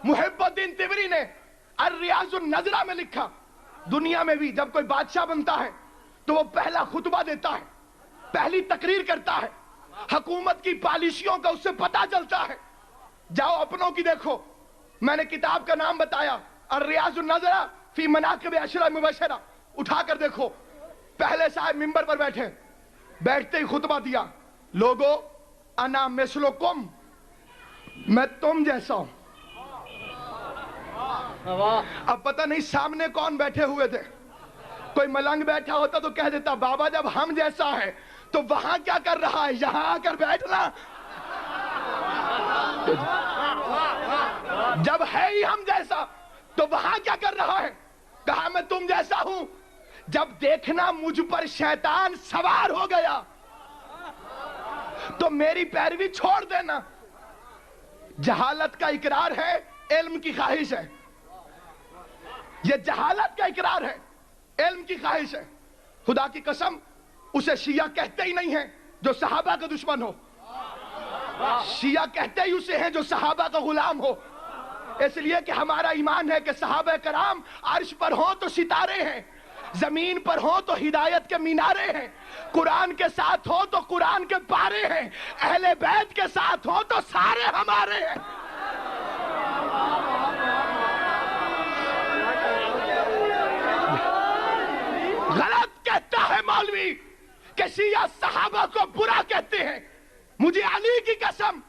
محب الدین تیوری نے الریاض النظرہ میں لکھا، دنیا میں بھی جب کوئی بادشاہ بنتا ہے تو وہ پہلا خطبہ دیتا ہے، پہلی تقریر کرتا ہے، حکومت کی پالیسیوں کا اس سے پتہ چلتا ہے۔ جاؤ اپنوں کی دیکھو، میں نے کتاب کا نام بتایا الریاض النظرہ فی مناقب عشرہ مبشرہ، اٹھا کر دیکھو۔ پہلے صاحب منبر پر بیٹھتے ہی خطبہ دیا، لوگو انا مثلکم، میں تم جیسا ہوں۔ اب پتہ نہیں سامنے کون بیٹھے ہوئے تھے، کوئی ملنگ بیٹھا ہوتا تو کہہ دیتا بابا جب ہم جیسا ہے تو وہاں کیا کر رہا ہے، یہاں آ کر بیٹھنا۔ جب ہے ہی ہم جیسا تو وہاں کیا کر رہا ہے، کہا میں تم جیسا ہوں۔ جب دیکھنا مجھ پر شیطان سوار ہو گیا تو میری پیروی چھوڑ دینا۔ جہالت کا اقرار ہے، علم کی خواہش ہے۔ یہ جہالت کا اقرار ہے، علم کی خواہش ہے۔ خدا کی قسم اسے شیعہ کہتے ہی نہیں ہیں جو صحابہ کا دشمن ہو، شیعہ کہتے ہی اسے ہیں جو صحابہ کا غلام ہو۔ اس لیے کہ ہمارا ایمان ہے کہ صحابہ کرام عرش پر ہوں تو ستارے ہیں، زمین پر ہوں تو ہدایت کے مینارے ہیں، قرآن کے ساتھ ہوں تو قرآن کے پارے ہیں، اہل بیت کے ساتھ ہوں تو سارے ہمارے ہیں۔ غلط کہتا ہے مولوی کہ شیعہ صحابہ کو برا کہتے ہیں، مجھے علی کی قسم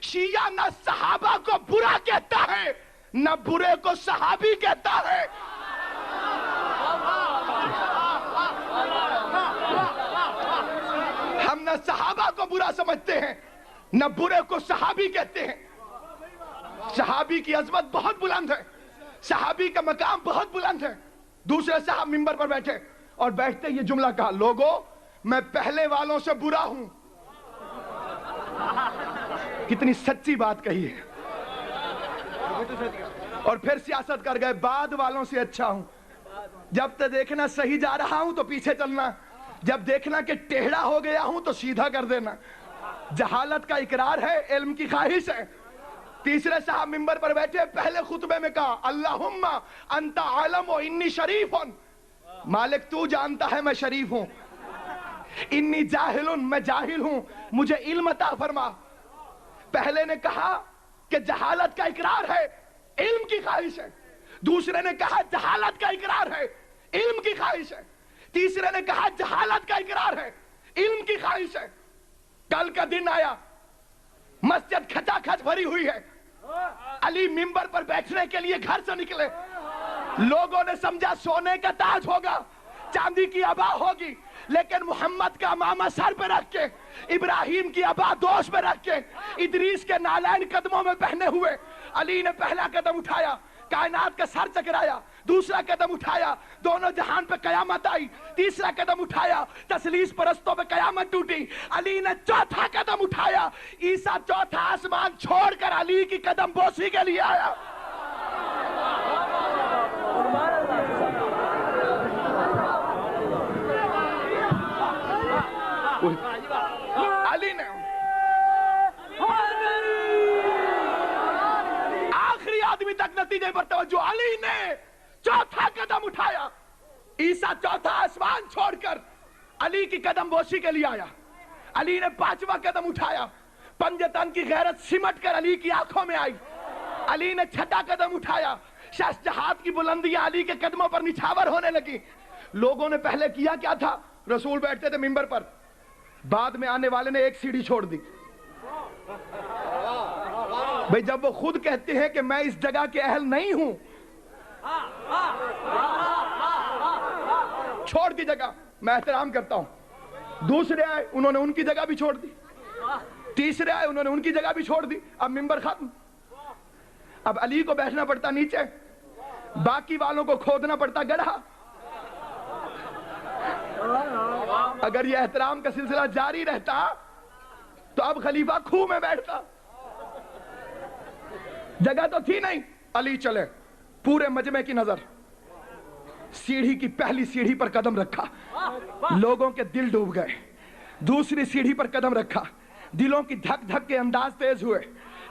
شیعہ نہ صحابہ کو برا کہتا ہے نہ برے کو صحابی کہتا ہے۔ ہم نہ صحابہ کو برا سمجھتے ہیں نہ برے کو صحابی کہتے ہیں۔ صحابی کی عظمت بہت بلند ہے، صحابی کا مقام بہت بلند ہے۔ دوسرے صاحب منبر پر بیٹھے اور بیٹھتے یہ جملہ کہا، لوگو میں پہلے والوں سے برا ہوں۔ کتنی سچی بات کہی ہے۔ اور پھر سیاست کر گئے، بعد والوں سے اچھا ہوں۔ جب تک دیکھنا صحیح جا رہا ہوں تو پیچھے چلنا، جب دیکھنا کہ ٹیڑھا ہو گیا ہوں تو سیدھا کر دینا۔ جہالت کا اقرار ہے، علم کی خواہش ہے۔ تیسرے صاحب منبر پر بیٹھے، پہلے خطبے میں کہا اللہم انت عالم و انی شریف، مالک تو جانتا ہے میں شریف ہوں، انی جاہل میں جاہل ہوں، مجھے علم عطا فرما۔ پہلے نے کہا کہ جہالت کا اقرار ہے، علم کی خواہش ہے۔ دوسرے نے کہا جہالت کا اقرار ہے، علم کی خواہش ہے۔ تیسرے نے کہا جہالت کا اقرار ہے، علم کی خواہش ہے۔ کل کا دن آیا، مسجد کھچا کھچ بھری ہوئی ہے، علی منبر پر بیٹھنے کے لیے گھر سے نکلے، لوگوں نے سمجھا سونے کا تاج ہوگا، چاندی کی عبا ہوگی، لیکن محمد کا امامہ سر پہ رکھ کے، ابراہیم کی عبا دوش پہ رکھ کے، ادریس کے نالین قدموں میں پہنے ہوئے علی نے پہلا قدم اٹھایا، کائنات کا سر چکرایا، دوسرا قدم اٹھایا، دونوں جہان پہ قیامت آئی، تیسرا قدم اٹھایا، تثلیث پرستوں پہ قیامت ٹوٹی، علی نے چوتھا قدم اٹھایا، عیسیٰ چوتھا آسمان چھوڑ کر علی کی قدم بوسی کے لیے آیا۔ علی نے آخری آدمی تک نتیجے پر توجہ، علی نے چوتھا قدم اٹھایا، عیسیٰ چوتھا آسمان چھوڑ کر علی کی قدم بوسی کے لیے آیا۔ علی نے پانچواں قدم اٹھایا، پنجتن کی غیرت سمٹ کر علی کی آنکھوں میں آئی۔ علی نے چھٹا قدم اٹھایا، شش جہاد کی بلندیاں علی کے قدموں پر نچھاور ہونے لگی۔ لوگوں نے پہلے کیا کیا تھا، رسول بیٹھتے تھے منبر پر، بعد میں آنے والے نے ایک سیڑھی چھوڑ دی۔ بھئی جب وہ خود کہتے ہیں کہ میں اس جگہ کے اہل نہیں ہوں، چھوڑ دی جگہ، میں احترام کرتا ہوں۔ دوسرے آئے، انہوں نے ان کی جگہ بھی چھوڑ دی، تیسرے آئے، انہوں نے ان کی جگہ بھی چھوڑ دی۔ اب منبر ختم، اب علی کو بیٹھنا پڑتا نیچے، باقی والوں کو کھودنا پڑتا گڑھا۔ اگر یہ احترام کا سلسلہ جاری رہتا تو اب خلیفہ کھو میں بیٹھتا، جگہ تو تھی نہیں۔ علی چلے، پورے مجمع کی نظر، سیڑھی کی پہلی سیڑھی پر قدم رکھا، لوگوں کے دل ڈوب گئے۔ دوسری سیڑھی پر قدم رکھا، دلوں کی دھک دھک کے انداز تیز ہوئے۔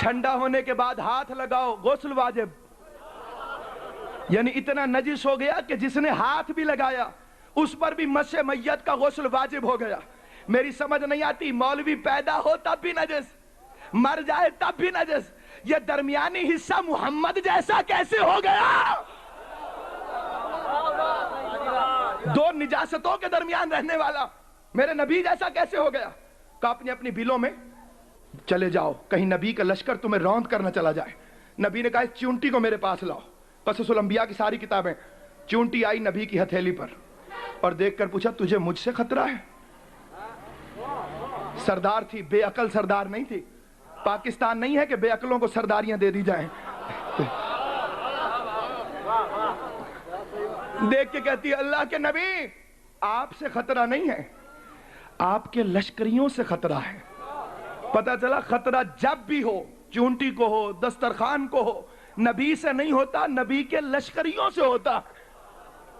ٹھنڈا ہونے کے بعد ہاتھ لگاؤ، غسل واجب. یعنی اتنا نجس ہو گیا کہ جس نے ہاتھ بھی لگایا اس پر بھی مس میت کا غسل واجب ہو گیا. میری سمجھ نہیں آتی، مولوی پیدا ہو تب بھی نجس، مر جائے تب بھی نجس، یہ درمیانی حصہ محمد جیسا کیسے ہو گیا؟ دو نجاستوں کے درمیان رہنے والا میرے نبی جیسا کیسے ہو گیا؟ کہ اپنی اپنی بلوں میں چلے جاؤ، کہیں نبی کا لشکر تمہیں روند کرنا چلا جائے. نبی نے کہا اس چونٹی کو میرے پاس لاؤ. قصص الانبیاء کی ساری کتابیں. چونٹی آئی نبی کی ہتھیلی پر اور دیکھ کر پوچھا تجھے مجھ سے خطرہ ہے؟ سردار تھی، بے عقل سردار نہیں تھی. پاکستان نہیں ہے کہ بے عقلوں کو سرداریاں دے دی جائیں. دیکھ کے کہتی ہے اللہ کے نبی آپ سے خطرہ نہیں ہے، آپ کے لشکریوں سے خطرہ ہے. پتہ چلا خطرہ جب بھی ہو، چونٹی کو ہو، دسترخوان کو ہو، نبی سے نہیں ہوتا، نبی کے لشکریوں سے ہوتا.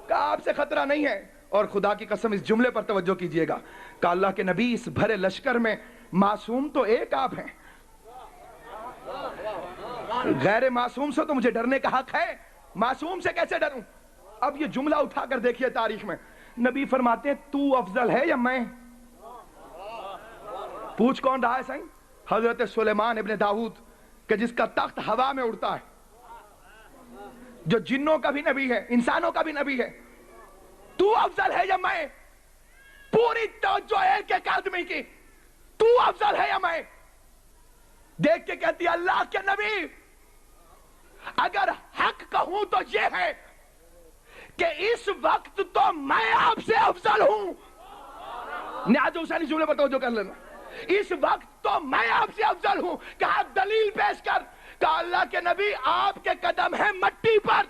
کہا آپ سے خطرہ نہیں ہے. اور خدا کی قسم اس جملے پر توجہ کیجئے گا کہ اللہ کے نبی اس بھرے لشکر میں معصوم تو ایک آپ ہیں، غیر معصوم سے تو مجھے ڈرنے کا حق ہے، معصوم سے کیسے ڈروں؟ اب یہ جملہ اٹھا کر دیکھیے تاریخ میں. نبی فرماتے ہیں تو افضل ہے یا میں؟ پوچھ کون رہا ہے سائیں؟ حضرت سلیمان ابن داؤد کہ جس کا تخت ہوا میں اڑتا ہے، جو جنوں کا بھی نبی ہے، انسانوں کا بھی نبی ہے. تو افضل ہے یا میں؟ پوری توجہ ایک ایک آدمی کی. تو افضل ہے یا میں؟ دیکھ کے کہتی ہے اللہ کے نبی اگر حق کہوں تو یہ ہے کہ اس وقت تو میں آپ سے افضل ہوں. نیاز حسینی جملے پر توجہ کر لینا. اس وقت تو میں آپ سے افضل ہوں. کہا دلیل پیش کر. کہا اللہ کے نبی آپ کے قدم ہیں مٹی پر،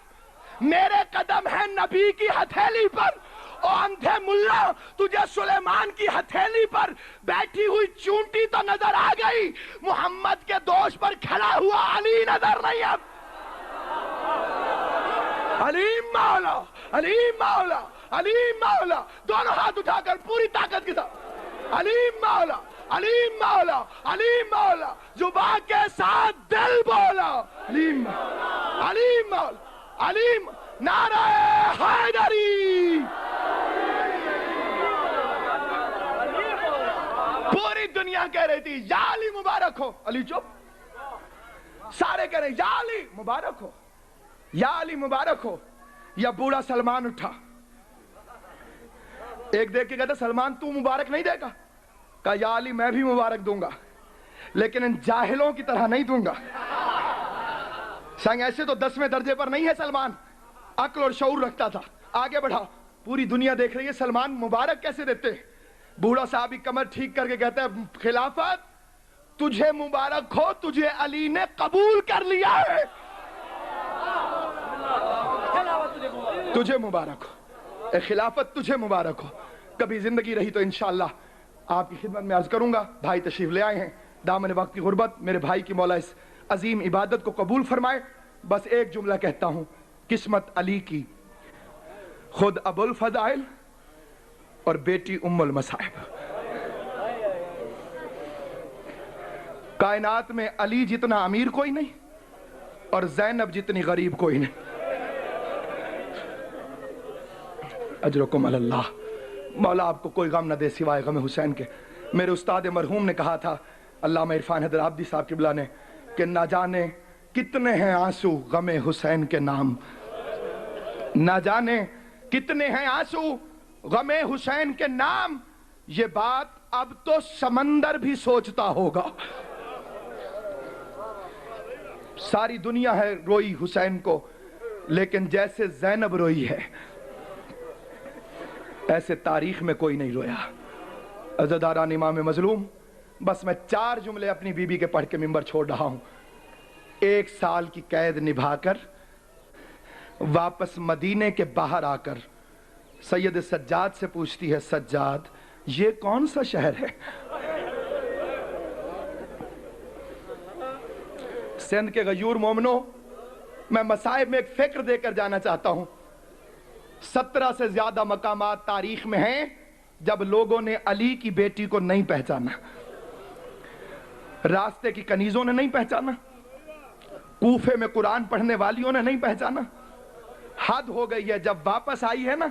میرے قدم ہیں نبی کی ہتھیلی پر. او اندھے ملا تجھے سلیمان کی ہتھیلی پر بیٹھی ہوئی چونٹی تو نظر آ گئی، محمد کے دوش پر کھڑا ہوا علی نظر نہیں. اب علیم مولا، علیم مولا، علیم مولا، دونوں ہاتھ اٹھا کر پوری طاقت کے ساتھ علیم مولا، علیم مولا، علیم مولا، زبان کے ساتھ دل بولا علیم مولا، علیم مولا، علیم. نعرہ حیدری. پوری دنیا کہہ رہی تھی یا علی مبارک ہو. علی چپ. سارے کہہ رہے یا علی مبارک ہو، یا علی مبارک ہو. یا بوڑھا سلمان اٹھا، ایک دیکھ کے کہتا سلمان تو مبارک نہیں دے گا؟ کہا یا علی میں بھی مبارک دوں گا لیکن ان جاہلوں کی طرح نہیں دوں گا. سنگ ایسے تو 10ویں درجے پر نہیں ہے سلمان، عقل اور شعور رکھتا تھا. آگے بڑھا. پوری دنیا دیکھ رہی ہے سلمان مبارک کیسے دیتے. بوڑھا صاحبی کمر ٹھیک کر کے کہتا ہے خلافت تجھے مبارک ہو، تجھے علی نے قبول کر لیا ہے. تجھے مبارک ہو اے خلافت، تجھے مبارک ہو. کبھی زندگی رہی تو انشاءاللہ آپ کی خدمت میں عرض کروں گا. بھائی تشریف لے آئے ہیں، دامن وقت کی غربت، میرے بھائی کی مولا اس عظیم عبادت کو قبول فرمائے. بس ایک جملہ کہتا ہوں، قسمت علی کی خود ابو الفضائل اور بیٹی ام المصائب. کائنات میں علی جتنا امیر کوئی نہیں اور زینب جتنی غریب کوئی نہیں. اجرکم علی اللہ. مولا آپ کو کوئی غم نہ دے سوائے غم حسین کے. میرے استاد مرحوم نے کہا تھا، علامہ عرفان حیدر عابدی صاحب قبلہ نے، کہ نہ جانے کتنے ہیں آنسو غم حسین کے نام. نہ جانے کتنے ہیں آنسو غم حسین کے نام. یہ بات اب تو سمندر بھی سوچتا ہوگا. ساری دنیا ہے روئی حسین کو، لیکن جیسے زینب روئی ہے ایسے تاریخ میں کوئی نہیں رویا. عزاداران امام مظلوم، بس میں 4 جملے اپنی بی بی کے پڑھ کے ممبر چھوڑ رہا ہوں. 1 سال کی قید نبھا کر واپس مدینے کے باہر آ کر سید سجاد سے پوچھتی ہے، سجاد یہ کون سا شہر ہے؟ سندھ کے غیور مومنوں، میں مصائب میں ایک فکر دے کر جانا چاہتا ہوں. 17 سے زیادہ مقامات تاریخ میں ہیں جب لوگوں نے علی کی بیٹی کو نہیں پہچانا. راستے کی کنیزوں نے نہیں پہچانا, کوفے میں قرآن پڑھنے والیوں نے نہیں پہچانا. حد ہو گئی ہے. جب واپس آئی ہے نا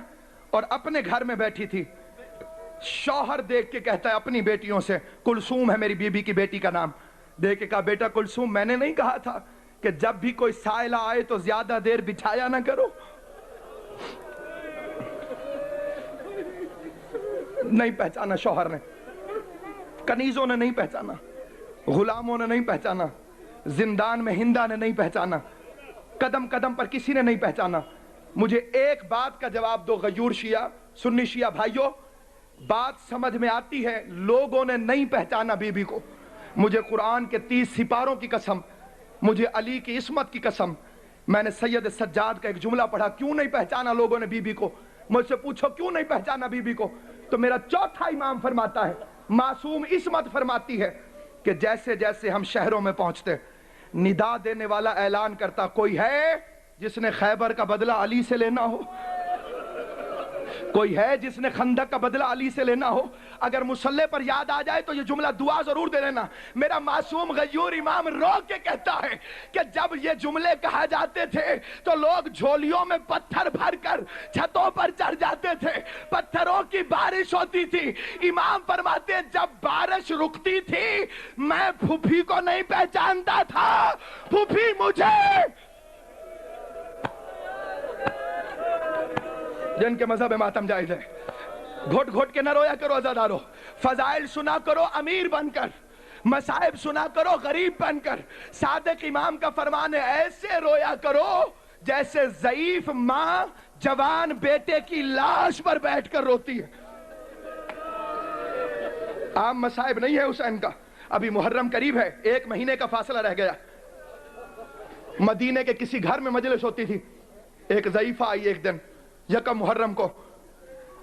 اور اپنے گھر میں بیٹھی تھی, شوہر دیکھ کے کہتا ہے اپنی بیٹیوں سے, کلثوم ہے میری بیوی کی بیٹی کا نام, دیکھ کے کہا بیٹا کلثوم میں نے نہیں کہا تھا کہ جب بھی کوئی سائلہ آئے تو زیادہ دیر بچھایا نہ کرو؟ نہیں پہچانا شوہر نے, کنیزوں نے نہیں پہچانا, غلاموں نے نہیں پہچانا, زندان میں ہندا نے نہیں پہچانا, قدم قدم پر کسی نے نہیں پہچانا. مجھے ایک بات کا جواب دو غیور شیعہ, سنی شیعہ بھائیوں, بات سمجھ میں آتی ہے, لوگوں نے نہیں پہچانا بی بی کو. مجھے قرآن کے 30 سپاروں کی قسم, مجھے علی کی عصمت کی قسم, میں نے سید سجاد کا ایک جملہ پڑھا, کیوں نہیں پہچانا لوگوں نے بی بی کو؟ مجھ سے پوچھو کیوں نہیں پہچانا بی بی کو, تو میرا چوتھا امام فرماتا ہے, معصوم عصمت فرماتی ہے کہ جیسے جیسے ہم شہروں میں پہنچتے, ندا دینے والا اعلان کرتا, کوئی ہے جس نے خیبر کا بدلہ علی سے لینا ہو؟ کوئی ہے جس نے خندق کا بدلہ علی سے لینا ہو؟ اگر مصلی پر یاد آ جائے تو یہ جملہ دعا ضرور دے لینا. میرا معصوم غیور امام رو کے کہتا ہے کہ جب یہ جملے کہا جاتے تھے تو لوگ جھولیوں میں پتھر بھر کر چھتوں پر چڑھ جاتے تھے, پتھروں کی بارش ہوتی تھی. امام فرماتے ہیں جب بارش رکتی تھی میں پھوپھی کو نہیں پہچانتا تھا, پھوپھی مجھے. جن کے مذہب ماتم جائز ہے, گھٹ گھٹ کے نہ رویا کرو عزادارو, فضائل سنا کرو امیر بن کر, مصائب سنا کرو غریب بن کر. صادق امام کا فرمان ہے ایسے رویا کرو جیسے ضعیف ماں جوان بیٹے کی لاش پر بیٹھ کر روتی ہے. عام مصائب نہیں ہے حسین کا. ابھی محرم قریب ہے, 1 مہینے کا فاصلہ رہ گیا. مدینے کے کسی گھر میں مجلس ہوتی تھی, ایک ضعیفہ آئی ایک دن یکم محرم کو,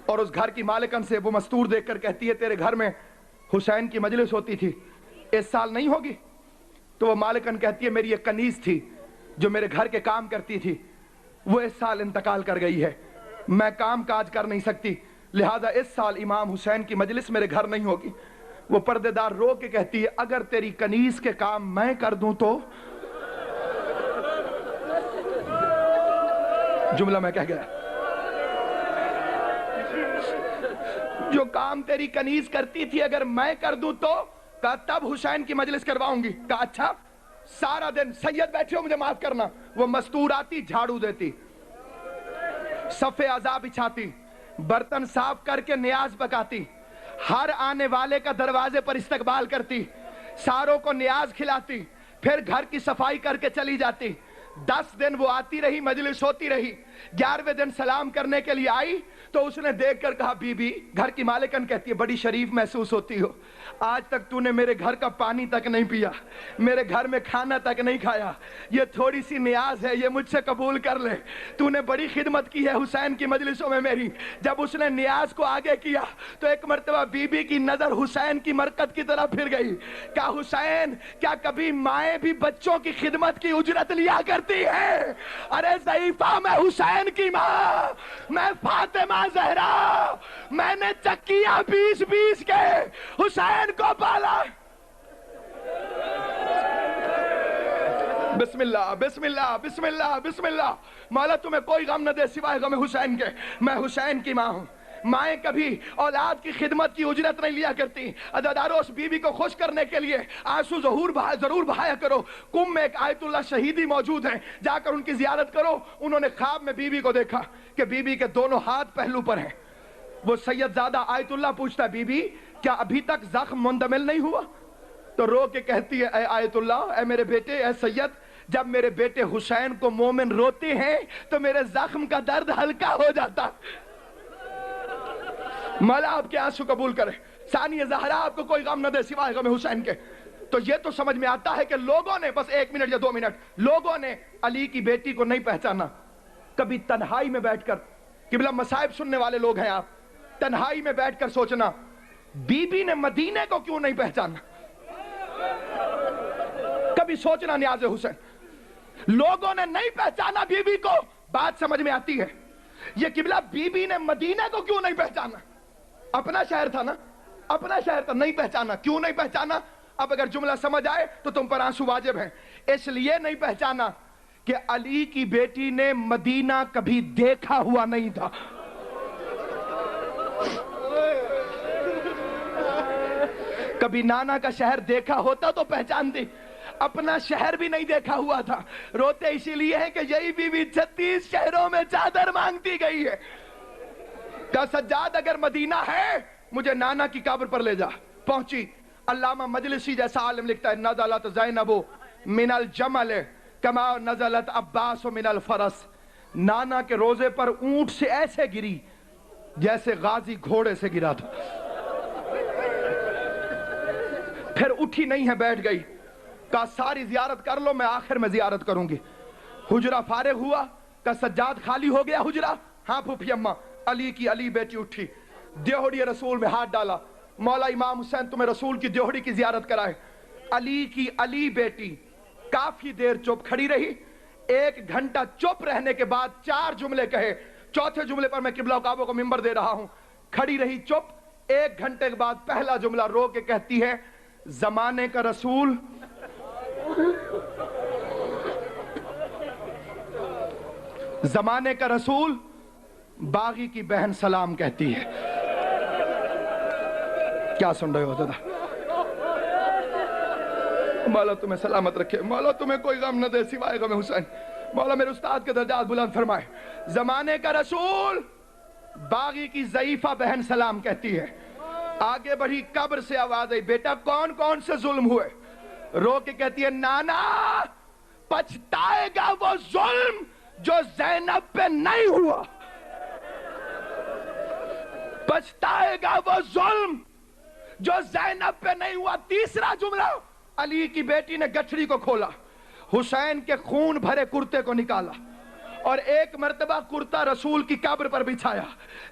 اور اس گھر کی مالکن سے وہ مستور دیکھ کر کہتی ہے تیرے گھر میں حسین کی مجلس ہوتی تھی, اس سال نہیں ہوگی؟ تو وہ مالکن کہتی ہے میری ایک کنیز تھی جو میرے گھر کے کام کرتی تھی, وہ اس سال انتقال کر گئی ہے, میں کام کاج کر نہیں سکتی, لہذا اس سال امام حسین کی مجلس میرے گھر نہیں ہوگی. وہ پردے دار رو کے کہتی ہے اگر تیری کنیز کے کام میں کر دوں تو؟ جملہ میں کہہ گیا, جو کام تیری کنیز کرتی تھی اگر میں کر دوں تو؟ کہا تب حسین کی مجلس کرواؤں گی. کہا اچھا. سارا دن سید بیٹھے ہو مجھے معاف کرنا, وہ مستور آتی جھاڑو دیتی, صف عزا بچھاتی, برتن صاف کر کے نیاز پکاتی, ہر آنے والے کا دروازے پر استقبال کرتی, ساروں کو نیاز کھلاتی, پھر گھر کی صفائی کر کے چلی جاتی. 10 دن وہ آتی رہی, مجلس ہوتی رہی. 11ویں دن سلام کرنے کے لیے آئی تو اس نے دیکھ کر کہا بی بی, گھر کی مالکن کہتی ہے بڑی شریف محسوس ہوتی ہو, آج تک تو نے میرے گھر کا پانی تک نہیں پیا, میرے گھر میں کھانا تک نہیں کھایا, یہ تھوڑی سی نیاز ہے یہ مجھ سے قبول کر لے. تو نے بڑی خدمت کی ہے حسین کی مجلسوں میں میری. جب اس نے نیاز کو آگے کیا تو ایک مرتبہ بی بی کی نظر حسین کی مرکت کی طرف پھر گئی. کہا حسین کیا کبھی مائیں بھی بچوں کی خدمت کی اجرت لیا کرتی ہے؟ ارے ضعیفہ میں حسین کی ماں, میں فاطمہ زہرا, میں نے چکیاں 20 کے حسین کو پالا. بسم اللہ بسم اللہ بسم اللہ بسم اللہ. مولا تمہیں کوئی غم نہ دے سوائے غم حسین کے. میں حسین کی ماں ہوں. مائیں کبھی اولاد کی خدمت کی اجرت نہیں لیا کرتی. عزادارو اس بی بی کو خوش کرنے کے لیے آنسو ضرور بہایا کرو. کم میں ایک آیت اللہ شہیدی موجود ہیں, جا کر ان کی زیارت کرو. انہوں نے خواب میں بی بی کو دیکھا کہ بی بی کے دونوں ہاتھ پہلو پر ہیں. وہ سید زادہ آیت اللہ پوچھتا ہے بی بی کیا ابھی تک زخم مندمل نہیں ہوا؟ تو رو کے کہتی ہے اے آیت اللہ, اے میرے بیٹے, اے سید, جب میرے بیٹے حسین کو مومن روتے ہیں تو میرے زخم کا درد ہلکا ہو جاتا. مولا آپ کے آنسو قبول کرے. ثانی زہرا آپ کو کوئی غم نہ دے سوائے غم حسین کے. تو یہ تو سمجھ میں آتا ہے کہ لوگوں نے, بس 1 منٹ یا 2 منٹ, لوگوں نے علی کی بیٹی کو نہیں پہچانا. کبھی تنہائی میں بیٹھ کر, قبلہ مصائب سننے والے لوگ ہیں آپ, تنہائی میں بیٹھ کر سوچنا بی بی نے مدینے کو کیوں نہیں پہچانا. کبھی سوچنا نیاز حسین, لوگوں نے نہیں پہچانا بی بی کو. بات سمجھ میں آتی ہے. یہ قبلہ بی بی نے مدینے کو کیوں نہیں پہچانا؟ اپنا شہر تھا نا, اپنا شہر تھا, نہیں پہچانا. کیوں نہیں پہچانا؟ اب اگر جملہ سمجھ آئے تو تم پر آنسو واجب ہیں. اس لیے نہیں پہچانا کہ علی کی بیٹی نے مدینہ کبھی دیکھا ہوا نہیں تھا. کبھی نانا کا شہر دیکھا ہوتا تو پہچان دی. اپنا شہر بھی نہیں دیکھا ہوا تھا. روتے اسی لیے ہیں کہ یہی بیوی 36 شہروں میں چادر مانگتی گئی ہے. کہا سجاد اگر مدینہ ہے مجھے نانا کی قبر پر لے جا. پہنچی. علامہ مجلسی جیسا عالم لکھتا ہے نزلت زینب من الجمل کما نزلت عباس من الفرس. نانا کے روزے پر اونٹ سے ایسے گری جیسے غازی گھوڑے سے گرا تھا. پھر اٹھی نہیں ہے, بیٹھ گئی. کہا ساری زیارت کر لو, میں آخر میں زیارت کروں گی. حجرہ فارغ ہوا. کہا سجاد خالی ہو گیا حجرہ؟ ہاں پھوپھی اماں. علی کی علی بیٹی اٹھی, دیوڑی رسول میں ہاتھ ڈالا. مولا امام حسین تمہیں رسول کی دیوڑی کی زیارت کرائے. علی کی علی بیٹی کافی دیر چپ کھڑی رہی. 1 گھنٹہ چپ رہنے کے بعد 4 جملے کہے. چوتھے جملے پر میں قبلہ کعبہ کو منبر دے رہا ہوں. کھڑی رہی چپ. 1 گھنٹے کے بعد پہلا جملہ رو کے کہتی ہے زمانے کا رسول زمانے کا رسول باغی کی بہن سلام کہتی ہے. کیا سن رہے ہو دادا؟ مولا تمہیں سلامت رکھے, مولا تمہیں کوئی غم نہ دے سوائے غم حسین. مولا میرے استاد کے درجات بلند فرمائے. زمانے کا رسول باغی کی ضعیفہ بہن سلام کہتی ہے. آگے بڑھی, قبر سے آواز آئی بیٹا کون کون سے ظلم ہوئے؟ رو کے کہتی ہے نانا پچھتائے گا وہ ظلم جو زینب پہ نہیں ہوا. پچھتائے گا وہ ظلم جو زینب پہ نہیں ہوا. تیسرا جملہ, علی کی بیٹی نے گٹھڑی کو کھولا, حسین کے خون بھرے کرتے کو نکالا اور 1 مرتبہ کرتا رسول کی قبر پر بچھایا.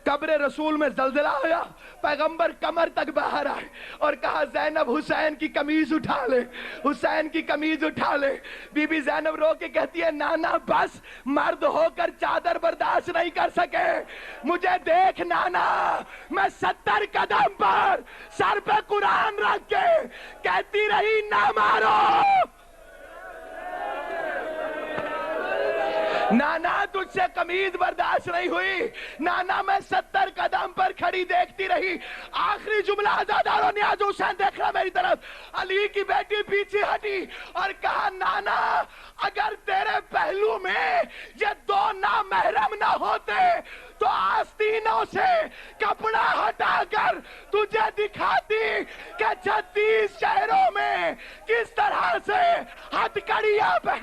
قبر رسول میں زلزلہ آیا, پیغمبر کمر تک باہر آئے اور کہا زینب حسین کی قمیض اٹھا لے, حسین کی قمیض اٹھا لے. بی بی زینب رو کے کہتی ہے نانا بس, مرد ہو کر چادر برداشت نہیں کر سکے. مجھے دیکھ نانا, میں 70 قدم پر سر پہ قرآن رکھ کے کہتی رہی نہ مارو. نانا تجھ سے قمیض برداشت نہیں ہوئی. نانا میں 70 قدم پر کھڑی دیکھتی رہی. آخری جملہ عزادارو نیاز حسین دیکھ رہا میری طرف. علی کی بیٹی پیچھے ہٹی اور کہا نانا اگر تیرے پہلو میں یہ 2 نامحرم نہ ہوتے تو آستینوں سے کپڑا ہٹا کر تجھے دکھاتی کہ 36 شہروں میں کس طرح سے ہتھ کڑیاں پہ